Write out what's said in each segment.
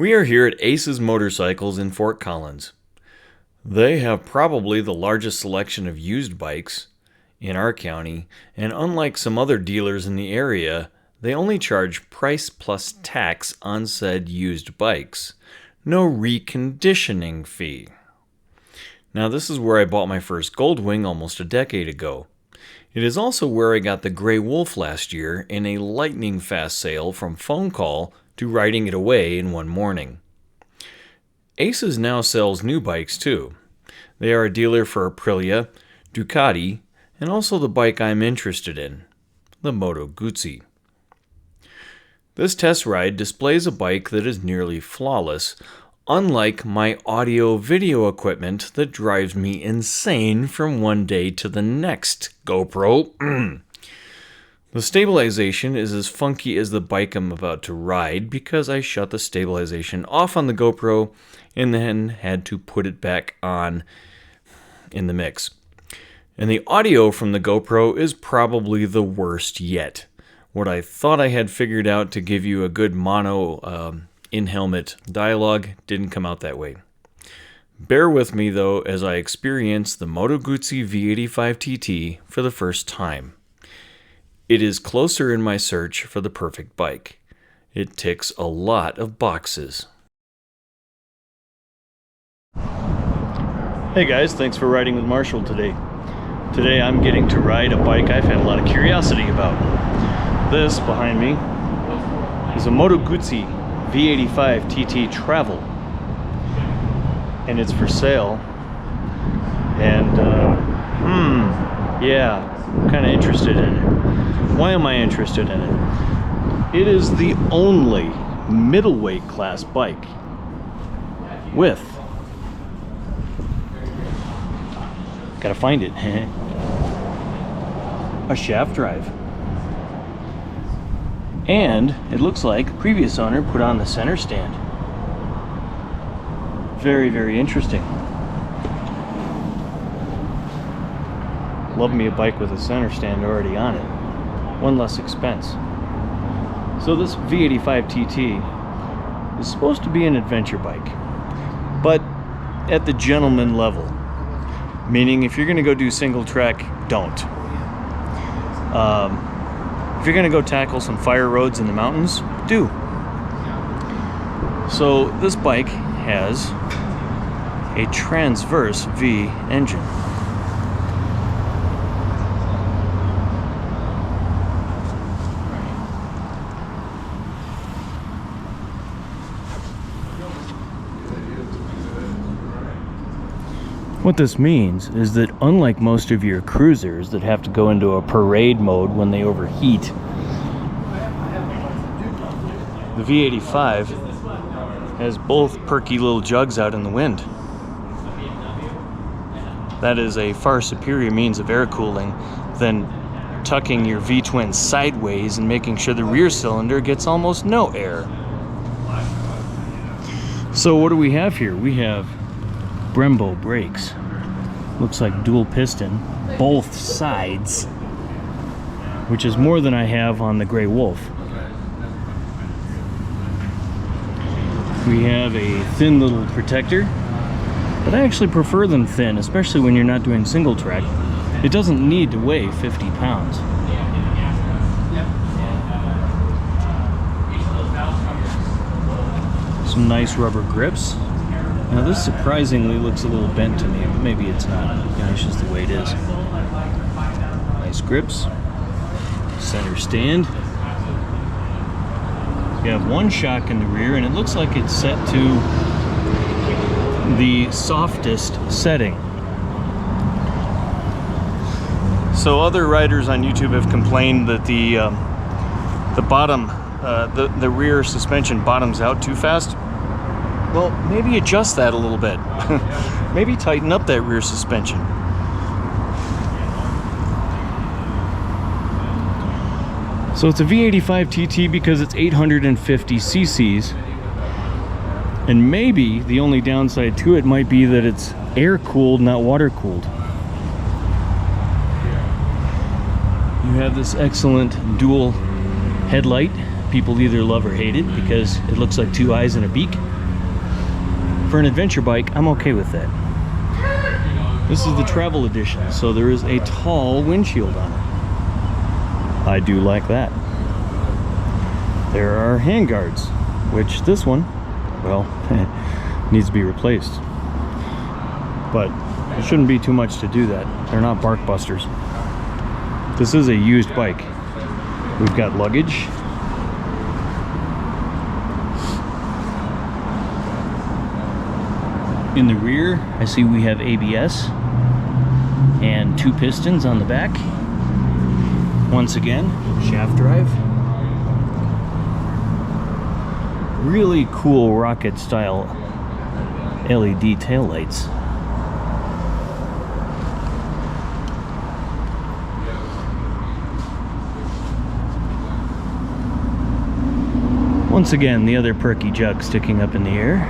We are here at Ace's Motorcycles in Fort Collins. They have probably the largest selection of used bikes in our county, and unlike some other dealers in the area, they only charge price plus tax on said used bikes. No reconditioning fee. Now this is where I bought my first Goldwing almost a decade ago. It is also where I got the Gray Wolf last year in a lightning fast sale from phone call to riding it away in one morning. Aces now sells new bikes too. They are a dealer for Aprilia, Ducati, and also the bike I'm interested in, the Moto Guzzi. This test ride displays a bike that is nearly flawless, unlike my audio-video equipment that drives me insane from one day to the next. GoPro. The stabilization is as funky as the bike I'm about to ride because I shut the stabilization off on the GoPro and then had to put it back on in the mix. And the audio from the GoPro is probably the worst yet. What I thought I had figured out to give you a good mono in-helmet dialogue didn't come out that way. Bear with me though as I experience the Moto Guzzi V85TT for the first time. It is closer in my search for the perfect bike. It ticks a lot of boxes. Hey guys, thanks for riding with Marshall today. Today I'm getting to ride a bike I've had a lot of curiosity about. This behind me is a Moto Guzzi V85TT Travel. And it's for sale. And I'm kind of interested in it. Why am I interested in it? It is the only middleweight class bike with, gotta find it, a shaft drive. And it looks like the previous owner put on the center stand. Very, very interesting. Love me a bike with a center stand already on it. One less expense. So this V85TT is supposed to be an adventure bike, but at the gentleman level. Meaning if you're going to go do single track, don't. If you're going to go tackle some fire roads in the mountains, do. So this bike has a transverse V engine. What this means is that unlike most of your cruisers that have to go into a parade mode when they overheat, the V85 has both perky little jugs out in the wind. That is a far superior means of air cooling than tucking your V-twin sideways and making sure the rear cylinder gets almost no air. So what do we have here? We have Brembo brakes. Looks like dual piston, both sides, which is more than I have on the Gray Wolf. We have a thin little protector, but I actually prefer them thin, especially when you're not doing single track. It doesn't need to weigh 50 pounds. Some nice rubber grips. Now this surprisingly looks a little bent to me, but maybe it's not. It's just the way it is. Nice grips. Center stand. You have one shock in the rear, and it looks like it's set to the softest setting. So other riders on YouTube have complained that the bottom, the rear suspension bottoms out too fast. Well, maybe adjust that a little bit. Maybe tighten up that rear suspension. So it's a V85TT because it's 850 cc's. And maybe the only downside to it might be that it's air-cooled, not water-cooled. You have this excellent dual headlight People either love or hate it because it looks like two eyes and a beak. For an adventure bike, I'm okay with that. This is the travel edition, so there is a tall windshield on it. I do like that. There are handguards, which this one, well, needs to be replaced. But it shouldn't be too much to do that. They're not bark busters. This is a used bike. We've got luggage. In the rear, I see we have ABS and two pistons on the back. Once again, shaft drive. Really cool rocket style LED taillights. Once again, the other perky jug sticking up in the air.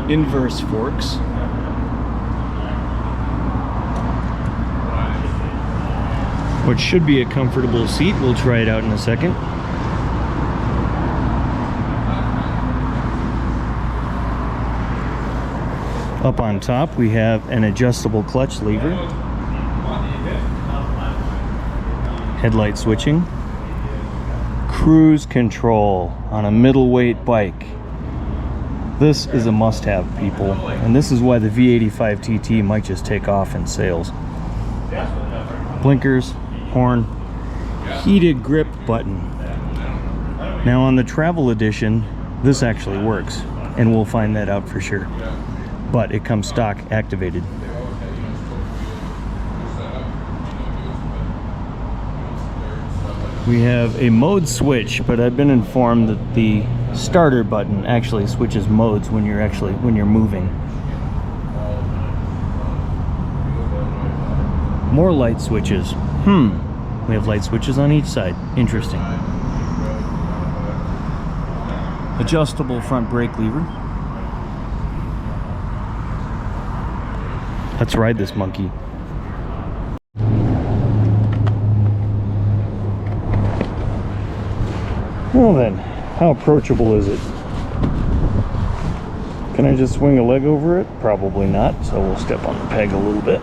Inverse forks. What should be a comfortable seat. We'll try it out in a second. Up on top we have an adjustable clutch lever. Headlight switching. Cruise control on a middleweight bike. This is a must-have, people, and this is why the V85TT might just take off in sales. Blinkers, horn, heated grip button. Now on the travel edition, this actually works, and we'll find that out for sure. But it comes stock activated. We have a mode switch, but I've been informed that the starter button actually switches modes when you're moving. More light switches. We have light switches on each side. Interesting. Adjustable front brake lever. Let's ride this monkey. Well then, how approachable is it? Can I just swing a leg over it? Probably not, so we'll step on the peg a little bit.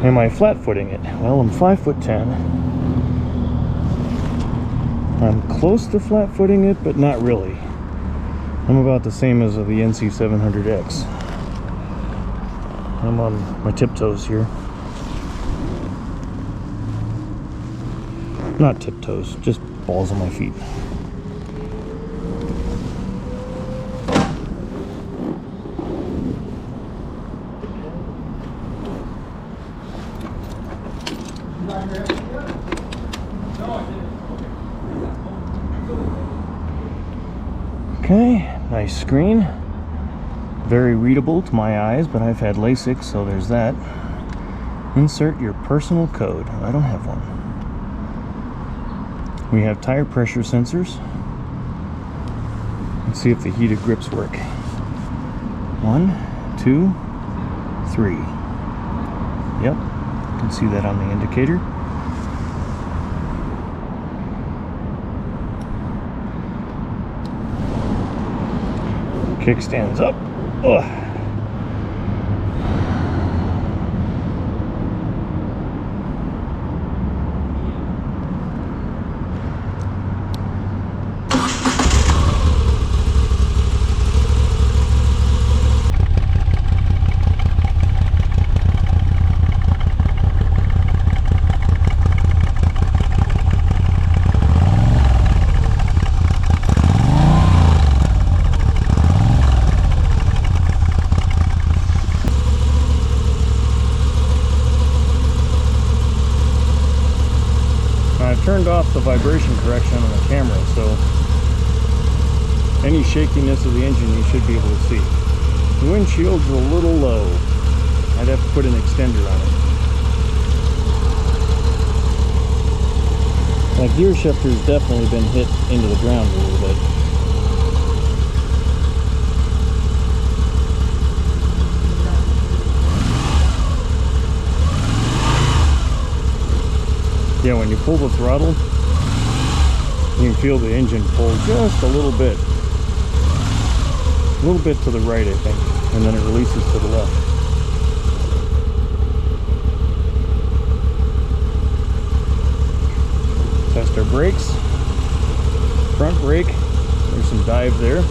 Am I flat-footing it? Well, I'm 5'10". I'm close to flat-footing it, but not really. I'm about the same as the NC700X. I'm on my tiptoes here. Not tiptoes, just balls on my feet. Okay, nice screen. Very readable to my eyes, but I've had LASIK, so there's that. Insert your personal code. I don't have one. We have tire pressure sensors. Let's see if the heated grips work. 1, 2, 3. Yep, you can see that on the indicator. Kickstands up. Ugh. Turned off the vibration correction on the camera, so any shakiness of the engine you should be able to see. The windshield's a little low. I'd have to put an extender on it. That gear shifter's definitely been hit into the ground a little bit. Yeah, when you pull the throttle, you can feel the engine pull just a little bit. A little bit to the right, I think, and then it releases to the left. Test our brakes. Front brake, there's some dive there.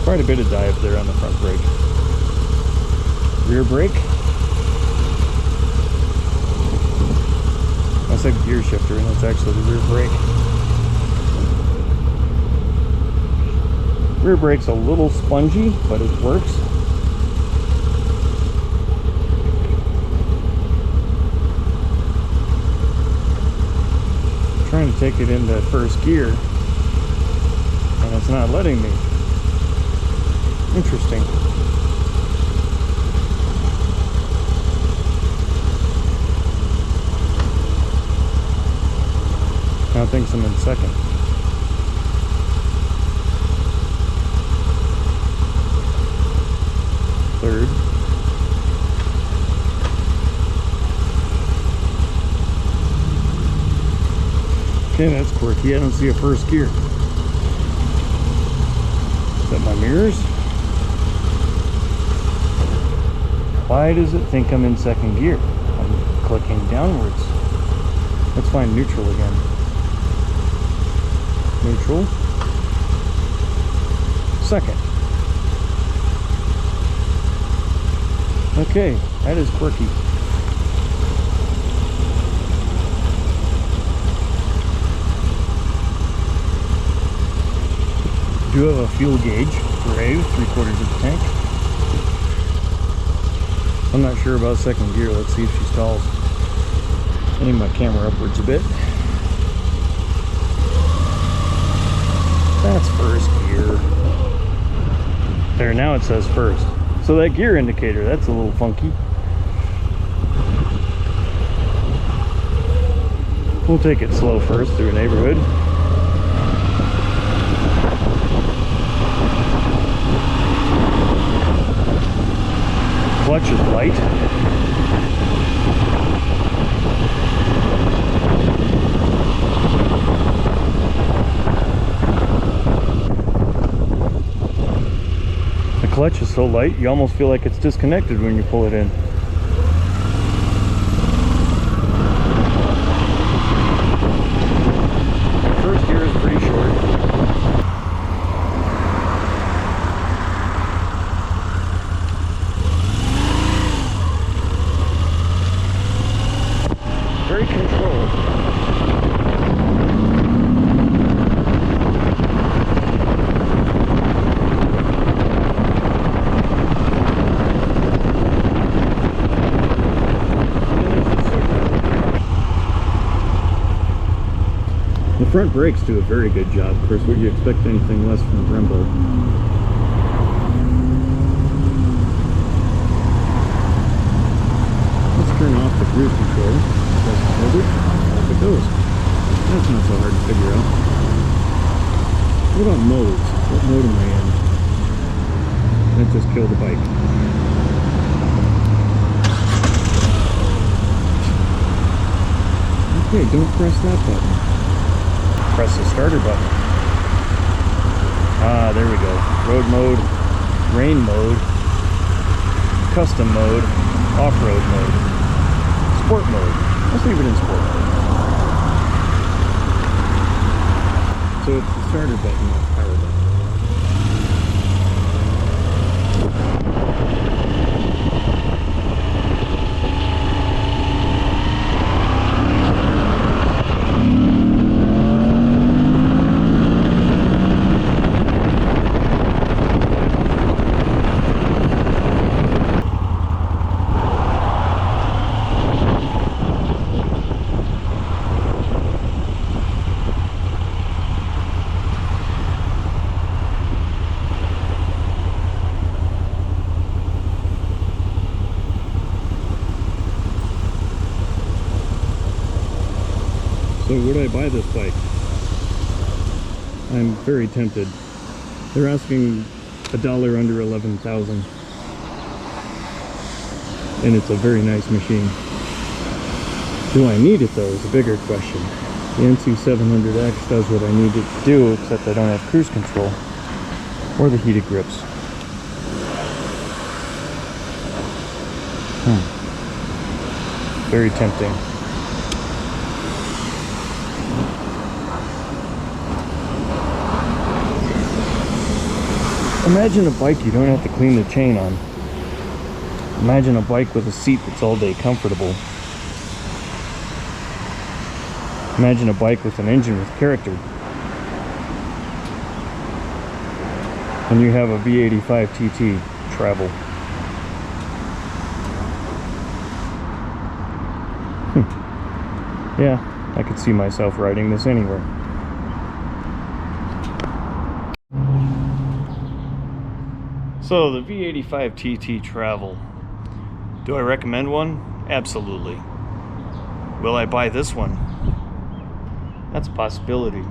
Quite a bit of dive there on the front brake. Rear brake. I said gear shifter, and it's actually the rear brake. Rear brake's a little spongy, but it works. I'm trying to take it into first gear, and it's not letting me. Interesting. Now it thinks I'm in second. Third. Okay, that's quirky. I don't see a first gear. Is that my mirrors? Why does it think I'm in second gear? I'm clicking downwards. Let's find neutral again. Neutral. Second. Okay, that is quirky. Do have a fuel gauge for A, 3/4 of the tank. I'm not sure about second gear. Let's see if she stalls. Aim my camera upwards a bit. That's first gear. There, now it says first. So that gear indicator, that's a little funky. We'll take it slow first through a neighborhood. Clutch is light. The clutch is so light, you almost feel like it's disconnected when you pull it in. First gear is pretty short. Very controlled. The front brakes do a very good job. Of course, would you expect anything less from Brembo? Let's turn off the cruise control. Hold it, off it goes. That's not so hard to figure out. What about modes? What mode am I in? That just killed the bike. Okay, don't press that button. Press the starter button. Ah, there we go. Road mode, rain mode, custom mode, off-road mode, sport mode. Let's leave it in sport. So it's the starter button, not the power button. So would I buy this bike? I'm very tempted. They're asking $1 under 11,000. and it's a very nice machine. Do I need it though is a bigger question. The NC700X does what I need it to do, except I don't have cruise control or the heated grips. Very tempting. Imagine a bike you don't have to clean the chain on. Imagine a bike with a seat that's all day comfortable. Imagine a bike with an engine with character. And you have a V85TT travel. Yeah, I could see myself riding this anywhere. So the V85TT travel. Do I recommend one? Absolutely. Will I buy this one? That's a possibility.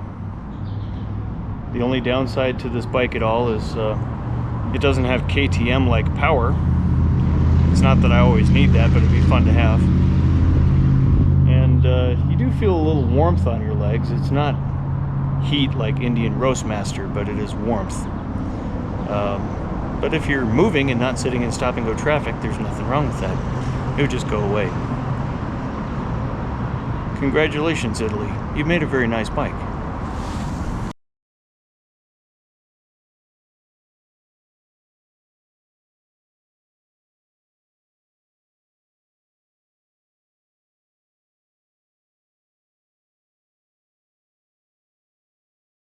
The only downside to this bike at all is it doesn't have KTM-like power. It's not that I always need that, but it'd be fun to have. And you do feel a little warmth on your legs. It's not heat like Indian Roastmaster, but it is warmth. But if you're moving and not sitting in stop-and-go traffic, there's nothing wrong with that. It would just go away. Congratulations, Italy. You made a very nice bike.